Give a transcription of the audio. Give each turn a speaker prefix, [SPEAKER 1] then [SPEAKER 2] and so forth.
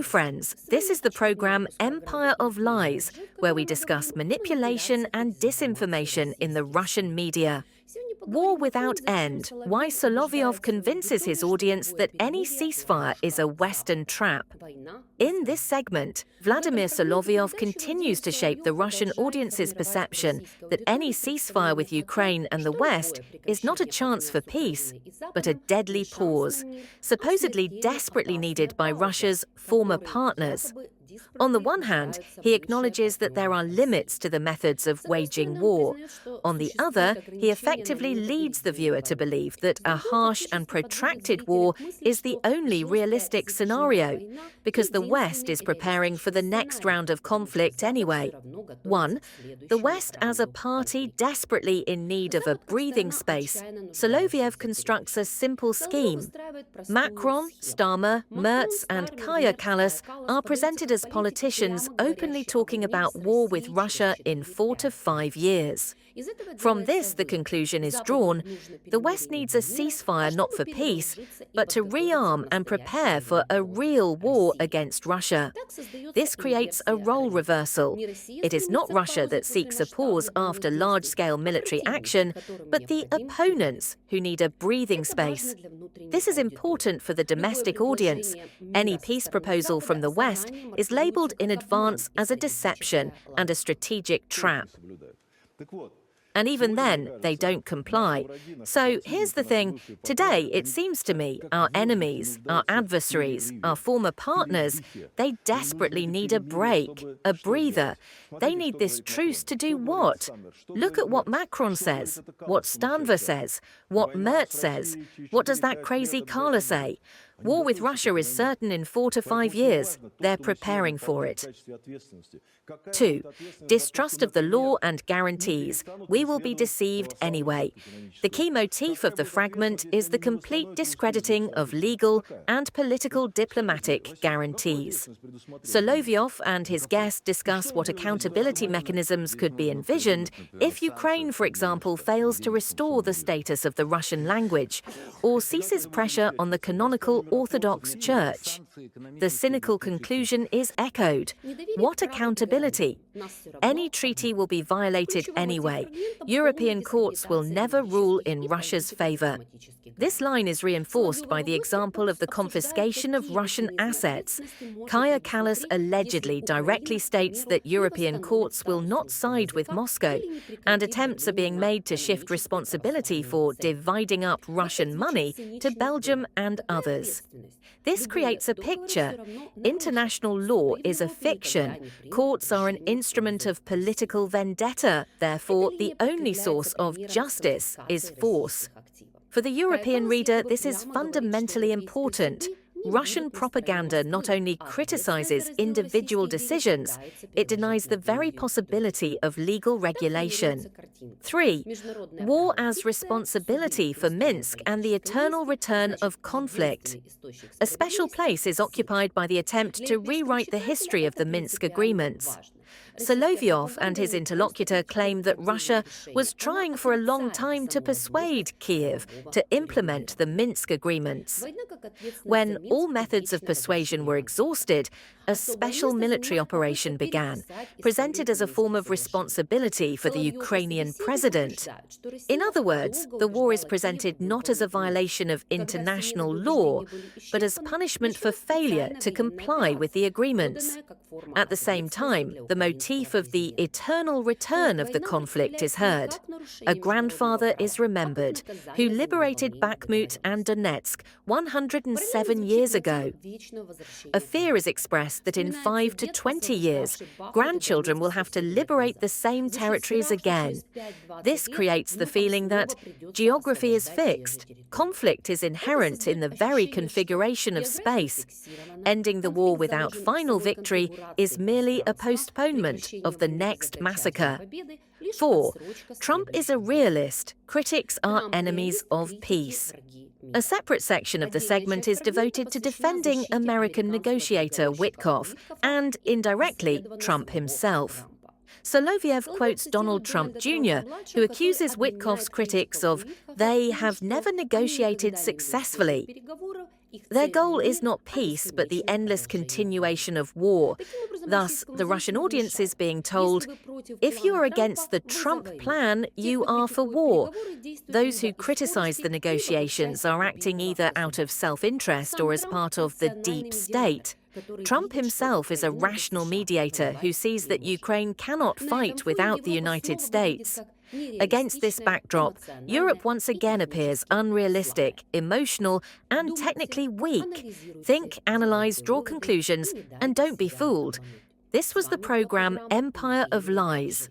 [SPEAKER 1] friends, this is the program Empire of Lies, where we discuss manipulation and disinformation in the Russian media. War Without End, why Solovyov convinces his audience that any ceasefire is a Western trap. In this segment, Vladimir Solovyov continues to shape the Russian audience's perception that any ceasefire with Ukraine and the West is not a chance for peace, but a deadly pause, supposedly desperately needed by Russia's former partners. On the one hand, he acknowledges that there are limits to the methods of waging war. On the other, he effectively leads the viewer to believe that a harsh and protracted war is the only realistic scenario, because the West is preparing for the next round of conflict anyway. 1. The West as a party desperately in need of a breathing space. Solovyov constructs a simple scheme. Macron, Starmer, Merz and Kaja Kallas are presented as politicians openly talking about war with Russia in 4 to 5 years. From this, the conclusion is drawn: the West needs a ceasefire not for peace, but to rearm and prepare for a real war against Russia. This creates a role reversal. It is not Russia that seeks a pause after large-scale military action, but the opponents who need a breathing space. This is important for the domestic audience. Any peace proposal from the West is labelled in advance as a deception and a strategic trap. And even then, they don't comply. So here's the thing. Today, it seems to me, our enemies, our adversaries, our former partners, they desperately need a break, a breather. They need this truce to do what? Look at what Macron says, what Starmer says, what Merz says. What does that crazy Carla say? War with Russia is certain in 4 to 5 years. They're preparing for it. 2. Distrust of the law and guarantees. We will be deceived anyway. The key motif of the fragment is the complete discrediting of legal and political diplomatic guarantees. Solovyov and his guest discuss what accountability mechanisms could be envisioned if Ukraine, for example, fails to restore the status of the Russian language or ceases pressure on the canonical Orthodox Church. The cynical conclusion is echoed. What accountability? Any treaty will be violated anyway. European courts will never rule in Russia's favor. This line is reinforced by the example of the confiscation of Russian assets. Kaja Kallas allegedly directly states that European courts will not side with Moscow, and attempts are being made to shift responsibility for dividing up Russian money to Belgium and others. This creates a picture. International law is a fiction. Courts are an instrument of political vendetta. Therefore, the only source of justice is force. For the European reader, this is fundamentally important. Russian propaganda not only criticizes individual decisions, it denies the very possibility of legal regulation. 3. War as responsibility for Minsk and the eternal return of conflict. A special place is occupied by the attempt to rewrite the history of the Minsk agreements. Solovyov and his interlocutor claim that Russia was trying for a long time to persuade Kiev to implement the Minsk agreements. When all methods of persuasion were exhausted, a special military operation began, presented as a form of responsibility for the Ukrainian president. In other words, the war is presented not as a violation of international law, but as punishment for failure to comply with the agreements. At the same time, the motif of the eternal return of the conflict is heard. A grandfather is remembered, who liberated Bakhmut and Donetsk 107 years ago. A fear is expressed that in 5 to 20 years, grandchildren will have to liberate the same territories again. This creates the feeling that geography is fixed. Conflict is inherent in the very configuration of space. Ending the war without final victory is merely a postponement of the next massacre. 4. Trump is a realist. Critics are enemies of peace. A separate section of the segment is devoted to defending American negotiator Witkoff and, indirectly, Trump himself. Solovyov quotes Donald Trump Jr., who accuses Witkoff's critics of "they have never negotiated successfully." Their goal is not peace, but the endless continuation of war. Thus, the Russian audience is being told, if you are against the Trump plan, you are for war. Those who criticize the negotiations are acting either out of self-interest or as part of the deep state. Trump himself is a rational mediator who sees that Ukraine cannot fight without the United States. Against this backdrop, Europe once again appears unrealistic, emotional, and technically weak. Think, analyse, draw conclusions, and don't be fooled. This was the programme Empire of Lies.